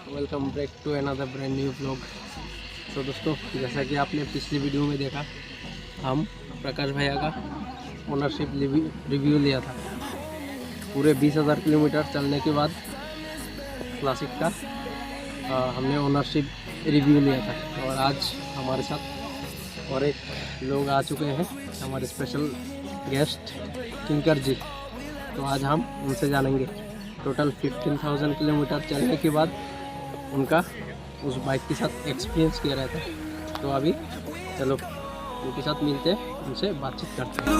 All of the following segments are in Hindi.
Welcome back to another brand new vlog. तो दोस्तों, जैसा कि आपने पिछली वीडियो में देखा, हम प्रकाश भैया का ओनरशिप रिव्यू लिया था। पूरे 20,000 किलोमीटर चलने के बाद क्लासिक का हमने ओनरशिप रिव्यू लिया था। और आज हमारे साथ और एक लोग आ चुके हैं, हमारे स्पेशल गेस्ट किंकर जी। तो आज हम उनसे जानेंगे टोटल 15,000 किलोमीटर चलने के बाद उनका उस बाइक के साथ एक्सपीरियंस किया रहता है। तो अभी चलो उनके साथ मिलते हैं, उनसे बातचीत करते हैं।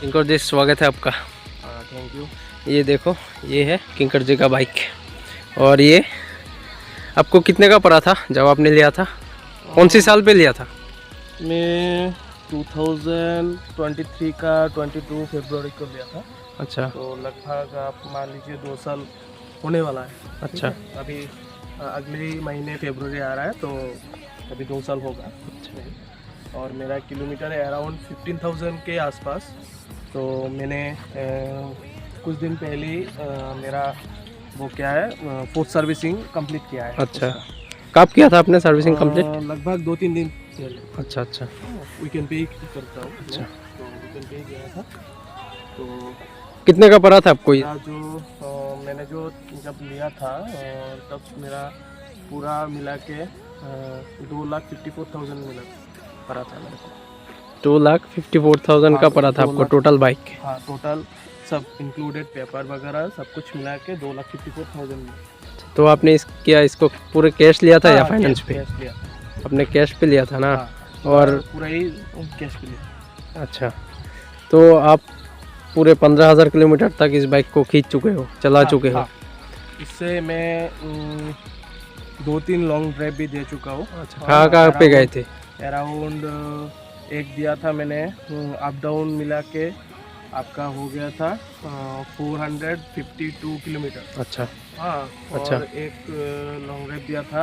किंकर जी, स्वागत है आपका। Thank you. ये देखो, ये है किंकर जी का बाइक। और ये आपको कितने का पड़ा था जब आपने लिया था? कौन सी साल पे लिया था? मैं 2023 का 22 फरवरी को लिया था। अच्छा, तो लगभग आप मान लीजिए 2 साल होने वाला है। अच्छा। अभी अगले महीने फरवरी आ रहा है, तो अभी 2 साल होगा। और मेरा किलोमीटर है अराउंड 15,000 के आसपास। तो मैंने कुछ दिन पहले मेरा वो क्या है, फोर्थ सर्विसिंग कंप्लीट किया है। अच्छा, कब किया था आपने सर्विसिंग कंप्लीट? लगभग 2-3 दिन पहले। अच्छा अच्छा वीकेंड पे ही करता हूँ। अच्छा, तो वीकेंड पे ही गया था। तो कितने का पड़ा था आपको? मेरा जो मैंने जो जब लिया था तब मेरा पूरा मिला के 2,54,000 मिला पड़ा था मेरे को। 2,54,000 का पड़ा था आपको टोटल बाइक? हाँ, टोटल सब इंक्लूडेड, पेपर वगैरह सब कुछ मिला के 2,54,000 मिला। तो आपने इसको पूरे कैश लिया था या फाइनेंस पे? कैश लिया। आपने कैश पे लिया था ना? हाँ, और पूरा ही कैश पे लिया। अच्छा, तो आप पूरे 15,000 किलोमीटर तक इस बाइक को खींच चुके हो, चला चुके हो? इससे मैं 2-3 लॉन्ग ड्राइव भी दे चुका हूँ। अच्छा, कहाँ पे गए थे? अराउंड एक दिया था मैंने अप डाउन मिला के, आपका हो गया था 452 किलोमीटर। अच्छा हाँ, अच्छा। और एक लॉन्ग ड्राइव दिया था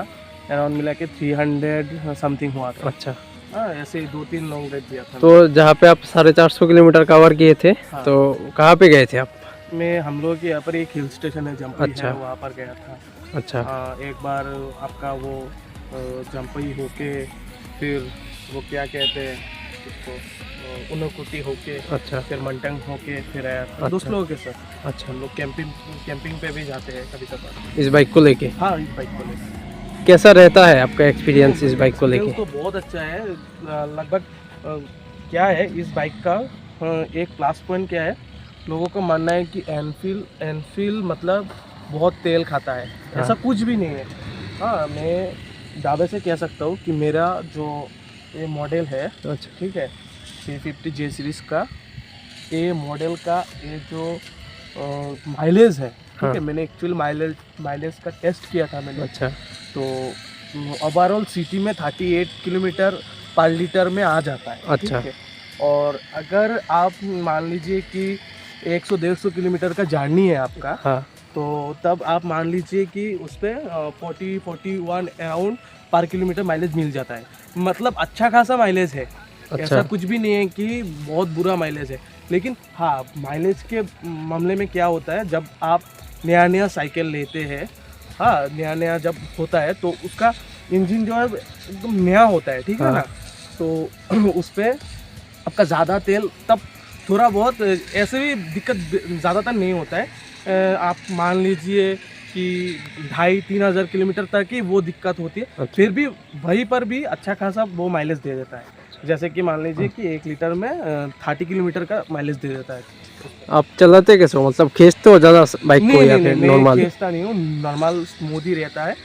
अराउंड मिला के 300 समथिंग हुआ था। अच्छा, हाँ, ऐसे ही 2-3 लॉन्ग ड्राइव दिया था। तो जहाँ पे आप 450 किलोमीटर कवर किए थे, हाँ। तो कहाँ पे गए थे आप? मैं हम लोग के यहाँ पर एक हिल स्टेशन है, जम्पई अच्छा। है, वहाँ पर गया था। अच्छा एक बार आपका वो जम्पई होके, फिर वो क्या कहते हैं उसको, उनकुटी होके, अच्छा फिर मंटंग होके फिर आया था। अच्छा। दोस्त लोगों के साथ अच्छा, हम लोग कैंपिंग पे भी जाते हैं कभी कभार। इस बाइक को लेके हाँ, इस बाइक को लेकर कैसा रहता है आपका एक्सपीरियंस इस बाइक को लेके? तो बहुत अच्छा है। लगभग क्या है इस बाइक का एक प्लस पॉइंट क्या है, लोगों का मानना है कि एनफील्ड मतलब बहुत तेल खाता है। हाँ। ऐसा कुछ भी नहीं है। हाँ, मैं दावे से कह सकता हूँ कि मेरा जो ये मॉडल है, अच्छा, ठीक है, 350 जे सीरीज़ का ये मॉडल का ये जो माइलेज है, ठीक हाँ। है, मैंने एक्चुअल माइलेज का टेस्ट किया था मैंने। अच्छा तो ओवरऑल सिटी में 38 किलोमीटर पर लीटर में आ जाता है। अच्छा। ठीक है? और अगर आप मान लीजिए कि 100-150 किलोमीटर का जर्नी है आपका, हाँ, तो तब आप मान लीजिए कि उस पर 40-41 अराउंड पर किलोमीटर माइलेज मिल जाता है। मतलब अच्छा खासा माइलेज है। अच्छा। ऐसा कुछ भी नहीं है कि बहुत बुरा माइलेज है। लेकिन हाँ, माइलेज के मामले में क्या होता है, जब आप नया साइकिल लेते हैं, हाँ, नया जब होता है तो उसका इंजन जो है एकदम नया होता है, ठीक है ना, तो उस पर आपका ज़्यादा तेल तब थोड़ा बहुत ऐसे भी दिक्कत ज़्यादातर नहीं होता है। आप मान लीजिए कि 2,500-3 हज़ार किलोमीटर तक ही वो दिक्कत होती है। अच्छा। फिर भी वहीं पर भी अच्छा खासा वो माइलेज दे देता है। जैसे कि मान लीजिए कि 1 लीटर में 30 किलोमीटर का माइलेज दे देता है। आप चलाते कैसे हो? मतलब खींचते हो ज़्यादा बाइक को या फिर नहीं, नॉर्मल? खींचता नहीं हूँ, नॉर्मल स्मूथ ही रहता है।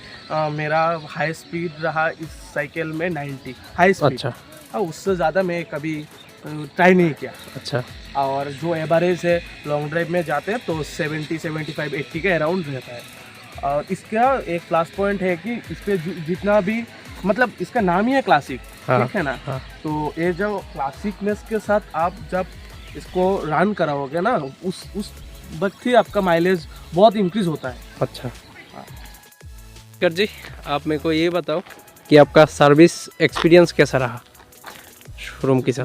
मेरा हाई स्पीड रहा इस साइकिल में 90 हाई स्पीड। अच्छा उससे ज़्यादा मैं कभी ट्राई नहीं किया। अच्छा। और जो एवरेज है लॉन्ग ड्राइव में जाते हैं तो 70, 75, 80 के अराउंड रहता है। और इसका एक प्लस पॉइंट है कि इस पर जितना भी मतलब इसका नाम ही है क्लासिक, हाँ, ठीक है ना। हाँ। तो ये जो क्लासिकनेस के साथ आप जब इसको रन कराओगे ना, उस वक्त ही आपका माइलेज बहुत इंक्रीज होता है। अच्छा कर जी, आप मेरे को ये बताओ कि आपका सर्विस एक्सपीरियंस कैसा रहा शोरूम के साथ?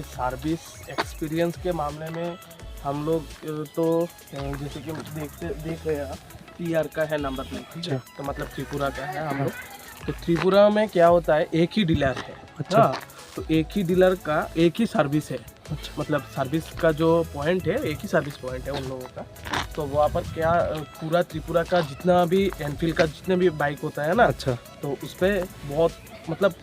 सर्विस एक्सपीरियंस के मामले में हम लोग तो जैसे कि देख रहे हैं, PR का है नंबर प्लेट, ठीक है, तो मतलब त्रिपुरा का है हम लोग। तो त्रिपुरा में क्या होता है, एक ही डीलर है। अच्छा। हाँ, तो एक ही डीलर का एक ही सर्विस है। अच्छा। मतलब सर्विस का जो पॉइंट है, एक ही सर्विस पॉइंट है उन लोगों का। तो वहाँ पर क्या पूरा त्रिपुरा का जितना भी एनफील्ड का जितने भी बाइक होता है ना, अच्छा। तो उस पर बहुत मतलब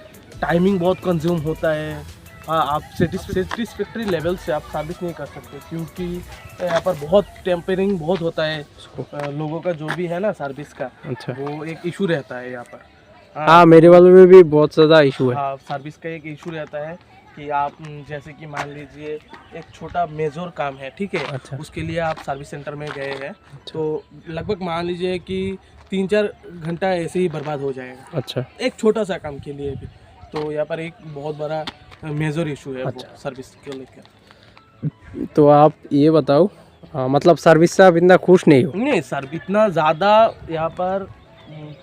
टाइमिंग बहुत कंज्यूम होता है। हाँ, आप सेटिस्फैक्ट्री लेवल से आप सर्विस नहीं कर सकते, क्योंकि यहाँ पर बहुत टेम्परिंग बहुत होता है लोगों का, जो भी है ना सर्विस का। अच्छा। वो एक इशू रहता है यहाँ पर। हाँ, मेरे वालों में भी बहुत ज़्यादा इशू है। हाँ, सर्विस का एक इशू रहता है कि आप जैसे कि मान लीजिए एक छोटा मेजर काम है, ठीक है। अच्छा। उसके लिए आप सर्विस सेंटर में गए हैं, तो लगभग मान लीजिए कि 3-4 घंटा ऐसे ही बर्बाद हो जाएगा। अच्छा। एक छोटा सा काम के लिए भी। तो यहाँ पर एक बहुत बड़ा मेजर इशू है। अच्छा। वो सर्विस को लेकर। तो आप ये बताओ, मतलब सर्विस से आप इतना खुश नहीं हो? नहीं सर, इतना ज़्यादा यहाँ पर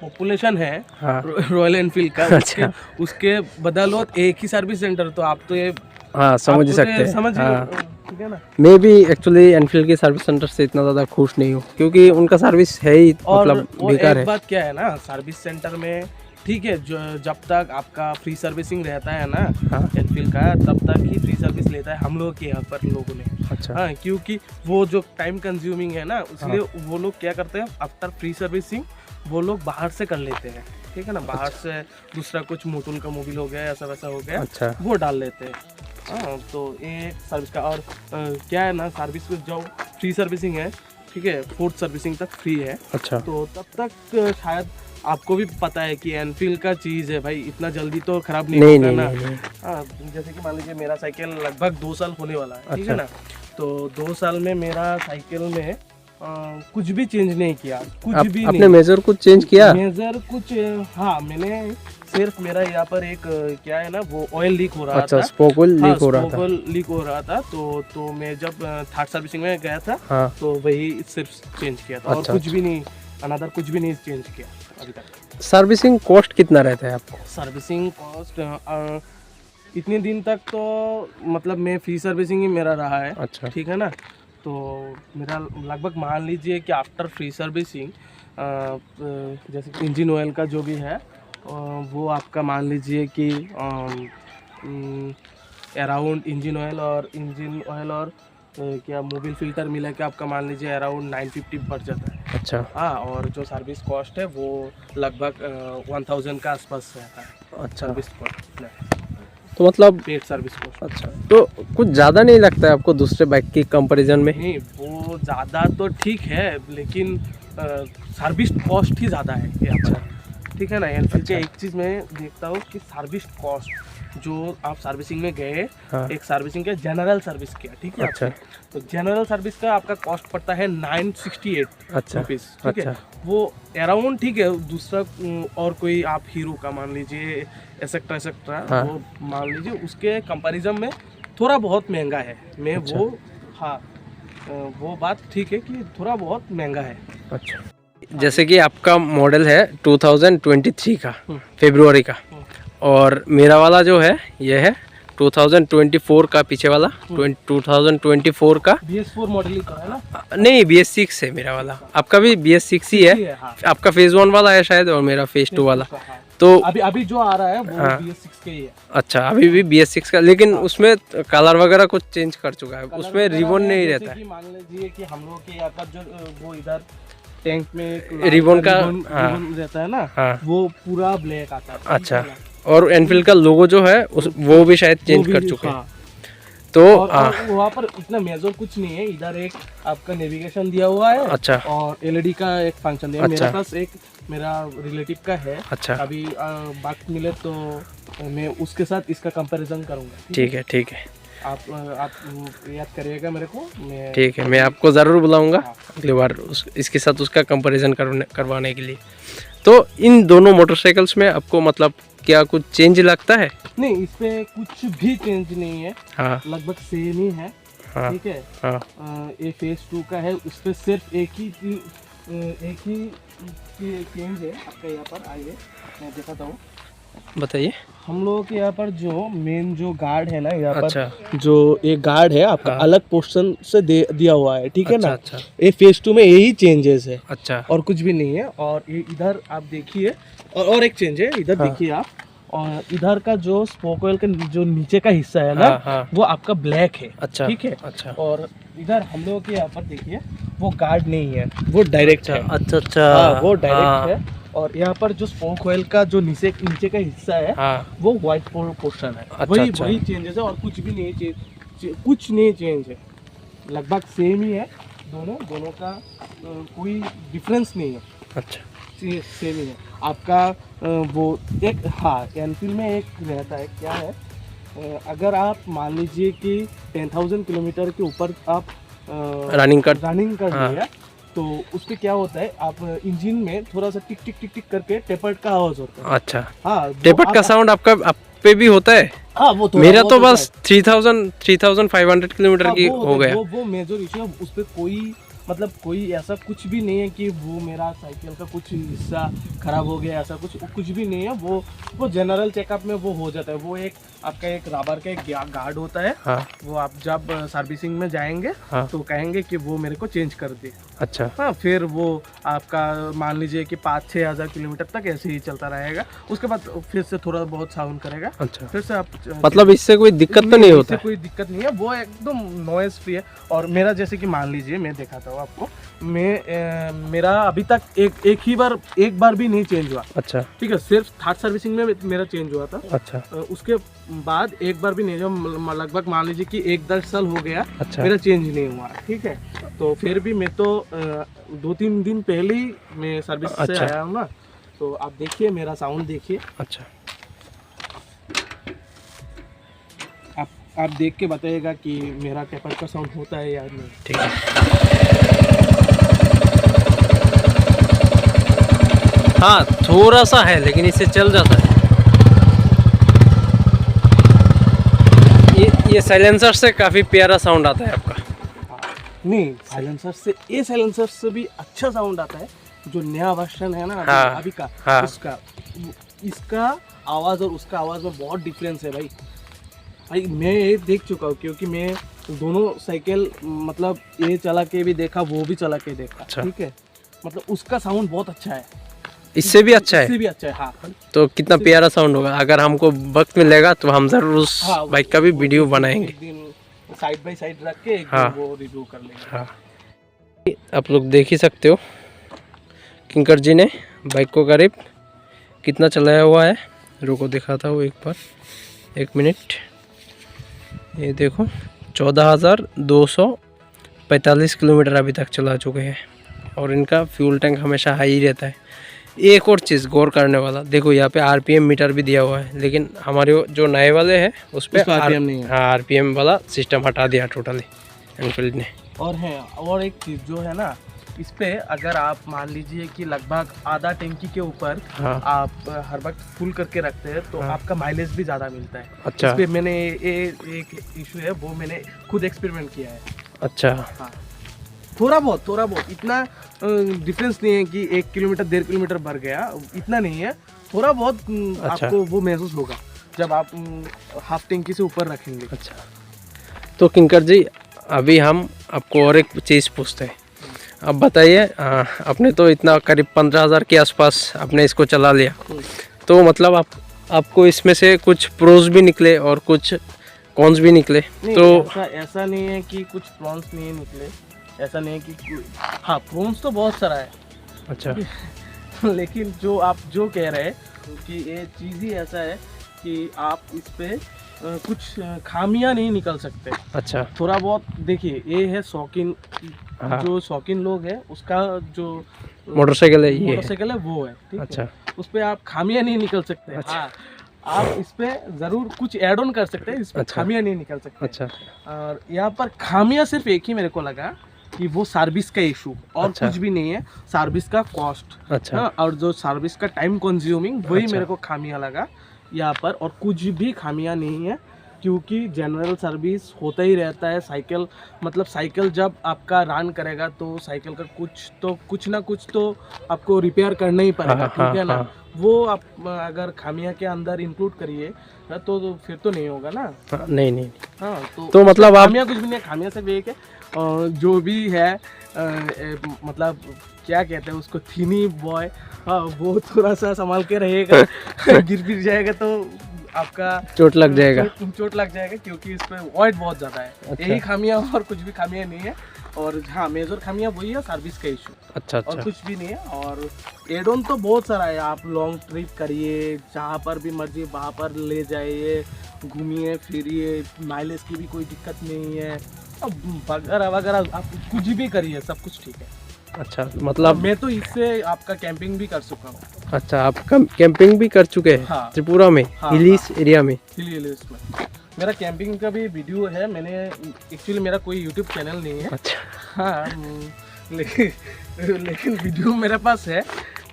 पॉपुलेशन है हाँ। रॉयल एनफील्ड का। अच्छा। उसके बदौलत एक ही सर्विस सेंटर, तो आप तो ये हाँ, समझ आप तो सकते ये हैं। समझिए, हाँ। ठीक है ना। मैं भी एक्चुअली एनफील्ड के सर्विस सेंटर से इतना ज़्यादा खुश नहीं हूँ, क्योंकि उनका सर्विस है ही और मतलब वो बेकार एक है। बात क्या है ना, सर्विस सेंटर में ठीक है, जब तक आपका फ्री सर्विसिंग रहता है ना हाँ। एनफील्ड का, तब तक ही फ्री सर्विस लेता है हम लोग के यहाँ पर लोगों ने। अच्छा। हाँ, क्योंकि वो जो टाइम कंज्यूमिंग है ना, इसलिए वो लोग क्या करते हैं, आफ्टर फ्री सर्विसिंग वो लोग बाहर से कर लेते हैं, ठीक है ना। बाहर से दूसरा कुछ मोटून का मोबिल हो गया, ऐसा वैसा हो गया, अच्छा। वो डाल लेते हैं। हाँ, तो ये सर्विस का। और क्या है ना, सर्विस में जो फ्री सर्विसिंग है, ठीक है, 4th सर्विसिंग तक फ्री है। अच्छा। तो तब तक शायद आपको भी पता है कि एनफील्ड का चीज़ है भाई, इतना जल्दी तो खराब नहीं होगा ना। हाँ, जैसे कि मान लीजिए मेरा साइकिल लगभग 2 साल होने वाला है, ठीक है ना। तो 2 साल में मेरा साइकिल में कुछ भी चेंज नहीं किया, कुछ भी आपने नहीं। मेजर कुछ चेंज किया? मेजर कुछ, हाँ, मैंने सिर्फ मेरा यहाँ पर एक क्या है ना, वो ऑयल लीक हो रहा अच्छा, था। स्पोक ऑयल लीक हो रहा था। स्पोक ऑयल लीक हो रहा था। तो मैं जब 3rd सर्विसिंग में गया था, हाँ। तो वही सिर्फ चेंज किया था। अच्छा, और कुछ भी नहीं, अनदर कुछ भी नहीं चेंज किया अभी तक। सर्विसिंग कॉस्ट कितना रहता है आपको? सर्विसिंग कॉस्ट इतने दिन तक तो मतलब मैं फ्री सर्विसिंग ही मेरा रहा है। अच्छा। ठीक है ना। तो मेरा लगभग मान लीजिए कि आफ्टर फ्री सर्विसिंग जैसे कि इंजन ऑयल का जो भी है वो आपका मान लीजिए कि अराउंड इंजन ऑयल और क्या मोबिल फिल्टर मिला के आपका मान लीजिए अराउंड 950 पड़ जाता है। अच्छा। हाँ, और जो सर्विस कॉस्ट है वो लगभग 1000 का आसपास रहता है। अच्छा। सर्विस कॉस्ट तो मतलब पेड सर्विस कॉस्ट। अच्छा, तो कुछ ज़्यादा नहीं लगता है आपको दूसरे बाइक की कंपैरिजन में? नहीं, वो ज़्यादा तो ठीक है, लेकिन सर्विस कॉस्ट ही ज़्यादा है यहाँ पर। ठीक है ना। एनफील्ड के एक चीज़ मैं देखता हूँ कि सर्विस कॉस्ट जो आप सर्विसिंग में गए, हाँ। एक सर्विसिंग के जनरल सर्विस किया, ठीक है। अच्छा। तो जनरल सर्विस का आपका कॉस्ट पड़ता है 968 अच्छा। रुपीज़, ठीक है। अच्छा। वो अराउंड ठीक है। दूसरा और कोई आप हीरो का मान लीजिए एक्सेट्रा हाँ। वो मान लीजिए, उसके कंपैरिजन में थोड़ा बहुत महंगा है। मैं अच्छा। वो हाँ, वो बात ठीक है कि थोड़ा बहुत महंगा है। अच्छा, जैसे कि आपका मॉडल है 2023 का फरवरी का, और मेरा वाला जो है ये है 2024 का, पीछे वाला 2024 का। BS4 मॉडल ही का है ना? नहीं, BS6 है मेरा वाला। आपका भी BS6 ही है। हाँ। आपका फेज 1 वाला है शायद, और मेरा फेज 2 वाला। हाँ। तो अभी जो आ रहा है वो हाँ। BS6 के ही है। अच्छा, अभी भी BS6 का, लेकिन उसमें कलर वगैरह कुछ चेंज कर चुका है, उसमें रिबन नहीं रहता है। मान लीजिए कि हम लोग के यहाँ पर जो वो इधर टैंक में एक रिबन का रिबन रहता है ना, हाँ। वो पूरा ब्लैक आता है। अच्छा, और एनफील्ड का लोगो जो है वो भी शायद चेंज कर चुके हैं। तो और वहाँ पर इतना मेजर कुछ नहीं है। इधर एक आपका नेविगेशन दिया हुआ है। अच्छा। और LED का एक फंक्शन दिया है। अच्छा। मेरे पास एक मेरा रिलेटिव का है। अच्छा। अभी बात मिले तो मैं उसके साथ इसका कंपैरिजन करूँगा। ठीक है, ठीक है, आप याद करिएगा मेरे को। मैं ठीक है, मैं आपको ज़रूर बुलाऊंगा अगली बार इसके साथ उसका कंपैरिजन करवाने के लिए। तो इन दोनों मोटरसाइकिल्स में आपको मतलब क्या कुछ चेंज लगता है? नहीं, इस पे कुछ भी चेंज नहीं है, हाँ लगभग सेम ही है। हाँ ठीक है। हाँ ये फेज 2 का है, उस पर सिर्फ एक ही चेंज है। आपका यहाँ पर आइए मैं दिखाता हूँ। बताइए। हम लोगों के यहाँ पर जो मेन जो गार्ड है ना, यहाँ अच्छा पर जो एक गार्ड है आपका हाँ। अलग पोर्शन से दिया हुआ है, ठीक है अच्छा ना। अच्छा ये फेज 2 में यही चेंजेस है अच्छा और कुछ भी नहीं है। और ये इधर आप देखिए, और एक चेंज है इधर हाँ। देखिए आप। और इधर का जो स्पोक ऑयल का जो नीचे का हिस्सा है ना, हाँ हाँ वो आपका ब्लैक है। अच्छा ठीक है। अच्छा और इधर हम लोगों के यहाँ पर देखिए वो गार्ड नहीं है, वो डायरेक्ट है। अच्छा अच्छा हाँ, वो डायरेक्ट हाँ, है। और यहाँ पर जो स्पोक ऑयल का जो नीचे का हिस्सा है, हाँ वो व्हाइट पोर्शन है। अच्छा, वही अच्छा। वही चेंजेस है और कुछ भी नहीं कुछ नहीं चेंज है, लगभग सेम ही है। दोनों का कोई डिफरेंस नहीं है, अच्छा सेम ही है। आपका वो एक, हाँ, एनफील्ड में एक रहता है, क्या है, अगर आप मान लीजिए कि 10,000 किलोमीटर के ऊपर आप रनिंग कर रनिंग हाँ। लिया, तो उस पे क्या होता है, आप इंजन में थोड़ा सा टिक टिक टिक टिक करके टेपर्ड का आवाज होता है। अच्छा हाँ, टेपर्ड का साउंड आपका आप पे भी होता है? हाँ, वो मेरा तो होता बस 3500 किलोमीटर है। की हाँ, हो गया। वो मेजर इशू है। उस पे कोई मतलब कोई ऐसा कुछ भी नहीं है कि वो मेरा साइकिल का कुछ हिस्सा खराब हो गया, ऐसा कुछ भी नहीं है। वो जनरल चेकअप में वो हो जाता है। वो एक आपका एक रबर का एक गार्ड होता है। हाँ वो आप जब सर्विसिंग में जाएंगे हाँ तो कहेंगे कि वो मेरे को चेंज कर दे। अच्छा हाँ, फिर वो आपका मान लीजिए कि 5-6 हज़ार किलोमीटर तक ऐसे ही चलता रहेगा। उसके बाद फिर से थोड़ा बहुत साउंड करेगा, अच्छा फिर से आप मतलब इससे कोई दिक्कत तो नहीं होता इससे कोई दिक्कत नहीं है। वो एकदम नॉइज फ्री है। और मेरा जैसे कि मान लीजिए मैं दिखाता हूँ आपको, मेरा अभी तक एक बार भी नहीं चेंज हुआ। अच्छा ठीक है, सिर्फ थर्ड सर्विसिंग में मेरा चेंज हुआ था। अच्छा उसके बाद एक बार भी नहीं, जो लगभग मान लीजिए कि 1-10 साल हो गया, अच्छा मेरा चेंज नहीं हुआ। ठीक है, तो फिर भी मैं तो 2-3 दिन पहले ही मैं सर्विस से अच्छा। आया हूँ ना। तो आप देखिए, मेरा साउंड देखिए, अच्छा आप देख के बताइएगा कि मेरा टेपर का साउंड होता है या नहीं। ठीक है। हाँ थोड़ा सा है लेकिन इससे चल जाता है। ये साइलेंसर से काफ़ी प्यारा साउंड आता है आपका। नहीं, साइलेंसर से, ये साइलेंसर से भी अच्छा साउंड आता है। जो नया वर्जन है ना हाँ, अभी का, हाँ। इसका आवाज़ और उसका आवाज़ में बहुत डिफरेंस है भाई। मैं ये देख चुका हूँ, क्योंकि मैं दोनों साइकिल मतलब ये चला के भी देखा, वो भी चला के देखा। अच्छा। ठीक है, मतलब उसका साउंड बहुत अच्छा है, इससे भी अच्छा है? इससे भी अच्छा है, हाँ। तो कितना प्यारा साउंड होगा। अगर हमको वक्त मिलेगा तो हम जरूर उस हाँ, बाइक का भी वो वीडियो एक बनाएंगे। दिन साइड बाय साइड रख के एक हाँ। दिन वो रिव्यू कर लेंगे। हाँ आप लोग देख ही सकते हो किंकर जी ने बाइक को करीब कितना चलाया हुआ है। रुको दिखाता हूँ एक बार, 1 मिनट। ये देखो 14,245 किलोमीटर अभी तक चला चुके हैं और इनका फ्यूल टैंक हमेशा हाई ही रहता है। एक और चीज़ गौर करने वाला, देखो यहाँ पे आरपीएम मीटर भी दिया हुआ है, लेकिन हमारे जो नए वाले हैं उस पर RPM नहीं है। हाँ आरपीएम वाला सिस्टम हटा दिया टोटली एनफील्ड ने। और एक चीज़ जो है ना, इस पे अगर आप मान लीजिए कि लगभग आधा टैंकी के ऊपर हाँ आप हर वक्त फुल करके रखते हैं, तो हाँ। आपका माइलेज भी ज़्यादा मिलता है। अच्छा इस पे मैंने एक इशू है, वो मैंने खुद एक्सपेरिमेंट किया है। अच्छा हाँ, थोड़ा बहुत, इतना डिफरेंस नहीं है कि 1 किलोमीटर 1.5 किलोमीटर बढ़ गया, इतना नहीं है। थोड़ा बहुत अच्छा। आपको वो महसूस होगा जब आप हाफ टैंकी से ऊपर रखेंगे। अच्छा तो किंकर जी अभी हम आपको और एक चीज़ पूछते हैं। अब बताइए, आपने तो इतना करीब 15,000 के आसपास आपने इसको चला लिया, तो मतलब आपको इसमें से कुछ प्रोज भी निकले और कुछ कॉन्स भी निकले? नहीं, तो ऐसा नहीं है कि कुछ प्रॉन्स नहीं निकले, ऐसा नहीं है कि हाँ, प्रॉन्स तो बहुत सारा है। अच्छा लेकिन जो आप जो कह रहे हैं कि ये चीज़ ही ऐसा है कि आप इस पे कुछ खामियां नहीं निकल सकते। अच्छा थोड़ा बहुत देखिए, ये है शौकीन, हाँ। जो शौकीन लोग है उसका जो मोटरसाइकिल है ये? मोटरसाइकिल है वो है, ठीक अच्छा है, उस पे आप खामियां नहीं निकल सकते। अच्छा। हाँ, आप इस पे जरूर कुछ ऐड ऑन कर सकते हैं, इस पे अच्छा। खामियां नहीं निकल सकते। अच्छा और यहाँ पर खामियां सिर्फ एक ही मेरे को लगा कि वो सर्विस का इशू, और अच्छा। कुछ भी नहीं है। सर्विस का कॉस्ट, अच्छा हाँ, और जो सर्विस का टाइम कंज्यूमिंग, वही अच्छा। मेरे को खामियां लगा। यहाँ पर, और कुछ भी खामियां नहीं है, क्योंकि जनरल सर्विस होता ही रहता है। साइकिल मतलब साइकिल जब आपका रन करेगा तो साइकिल का कुछ ना कुछ तो आपको रिपेयर करना ही पड़ेगा, ठीक है ना। वो आप अगर खामियां के अंदर इंक्लूड करिए तो फिर तो नहीं होगा ना। नहीं। हाँ, तो मतलब आप खामियां कुछ भी नहीं, खामियां सिर्फ एक है, जो भी है मतलब क्या कहते हैं उसको, थीनी बॉय, हाँ, वो थोड़ा सा संभाल के रहेगा। गिर जाएगा तो आपका चोट लग जाएगा। चोट लग जाएगा, क्योंकि इस पे ऑयल बहुत ज़्यादा है। अच्छा। यही खामियां, और कुछ भी खामियां नहीं है। और हाँ, मेजर खामियां वही है, सर्विस का इशू। अच्छा और कुछ भी नहीं है। और एड ऑन तो बहुत सारा है, आप लॉन्ग ट्रिप करिए, जहाँ पर भी मर्जी वहाँ पर ले जाइए, घूमिए फिरिए, माइलेज की भी कोई दिक्कत नहीं है। अब वगैरह वगैरह आप कुछ भी करिए, सब कुछ ठीक है। अच्छा, मतलब मैं तो इससे आपका कैंपिंग भी कर चुका हूँ। अच्छा, आप कैंपिंग भी कर चुके हैं? हाँ। त्रिपुरा में, हाँ, हिलीस एरिया में? हिलीस में मेरा कैंपिंग का भी वीडियो है। मैंने एक्चुअली, मेरा कोई यूट्यूब चैनल नहीं है। अच्छा। हाँ, लेकिन वीडियो मेरे पास है।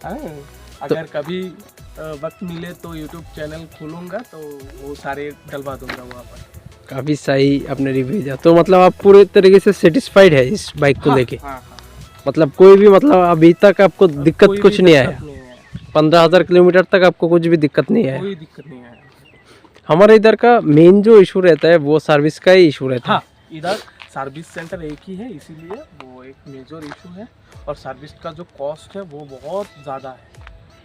हाँ, अगर कभी वक्त मिले तो यूट्यूब चैनल खोलूँगा तो वो सारे डलवा दूंगा वहाँ पर। काफ़ी सही आपने रिव्यू दिया। तो मतलब आप पूरे तरीके से सेटिस्फाइड है इस बाइक को लेके? हाँ। मतलब कोई भी, मतलब अभी तक आपको दिक्कत कुछ नहीं आया? 15,000 किलोमीटर तक आपको कुछ भी दिक्कत नहीं है? कोई दिक्कत नहीं है। हमारे इधर का मेन जो इशू रहता है वो सर्विस का ही इशू रहता है। हाँ, इधर सर्विस सेंटर एक ही है, इसीलिए वो एक मेजर इशू है। और सर्विस का जो कॉस्ट है वो बहुत ज़्यादा है।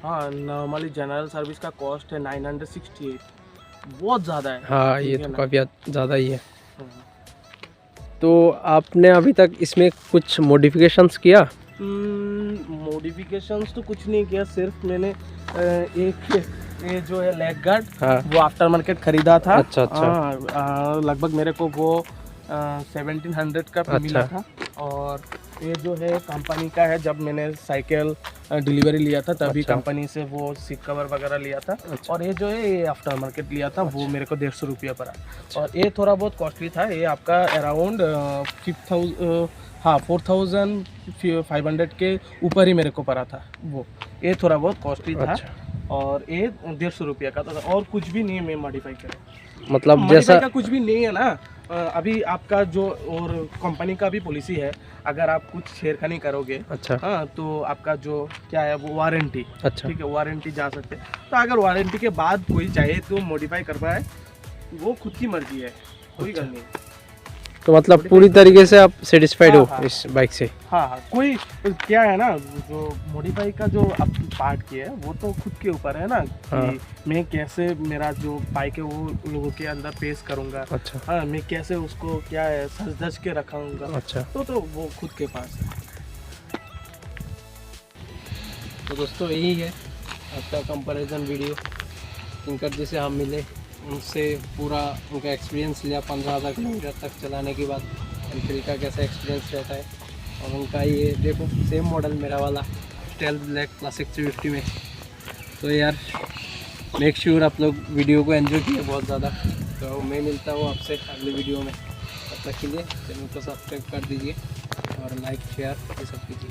हाँ, नॉर्मली जनरल सर्विस का कॉस्ट है 968, बहुत ज़्यादा है। हाँ, ये तो काफ़ी ज़्यादा ही है। तो आपने अभी तक इसमें कुछ मॉडिफिकेशंस किया? मॉडिफिकेशंस तो कुछ नहीं किया, सिर्फ मैंने एक ये जो है लेग गार्ड, हाँ। वो आफ्टर मार्केट खरीदा था। अच्छा। लगभग मेरे को वो 1700 का मिला था। और ये जो है कंपनी का है, जब मैंने साइकिल डिलीवरी लिया था तभी कंपनी से वो सीट कवर वगैरह लिया था। और ये जो है ये आफ्टर मार्केट लिया था, वो मेरे को 150 रुपया पड़ा। और ये थोड़ा बहुत कॉस्टली था, ये आपका अराउंड 4,500 के ऊपर ही मेरे को पड़ा था वो। ये थोड़ा बहुत कॉस्टली था। और ये 150 रुपया का था, और कुछ भी नहीं मैं मॉडिफाई करा। मतलब जैसा का कुछ भी नहीं है ना। अभी आपका जो और कंपनी का भी पॉलिसी है, अगर आप कुछ छेड़खानी करोगे, अच्छा, हाँ, तो आपका जो क्या है वो वारंटी, अच्छा, ठीक है, वारंटी जा सकते हैं। तो अगर वारंटी के बाद कोई चाहे तो मॉडिफाई करवाए, वो खुद की मर्जी है, कोई गल नहीं। तो मतलब पूरी तरीके से आप सेटिस्फाइड हो इस बाइक से? हाँ, कोई क्या है ना, जो मॉडिफाई का जो आप पार्ट किया है वो तो खुद के ऊपर है ना, कि मैं कैसे मेरा जो बाइक है वो लोगों के अंदर पेश करूँगा। अच्छा। हाँ, मैं कैसे उसको क्या है सज धज के रखाऊंगा। अच्छा। तो वो खुद के पास है। तो दोस्तों, यही है आपका कंपैरिजन वीडियो। इनकर जैसे हम मिले, उनसे पूरा उनका एक्सपीरियंस लिया 15,000 किलोमीटर तक चलाने के बाद, एनफील्ड का कैसा एक्सपीरियंस रहता है। और उनका ये देखो सेम मॉडल मेरा वाला स्टेल्थ ब्लैक क्लासिक 350 में। तो यार, मेक श्योर आप लोग वीडियो को एंजॉय किए बहुत ज़्यादा। तो मैं मिलता हूँ आपसे अगले वीडियो में। तब तक के लिए चैनल को सब्सक्राइब कर दीजिए और लाइक शेयर ये सब कीजिए।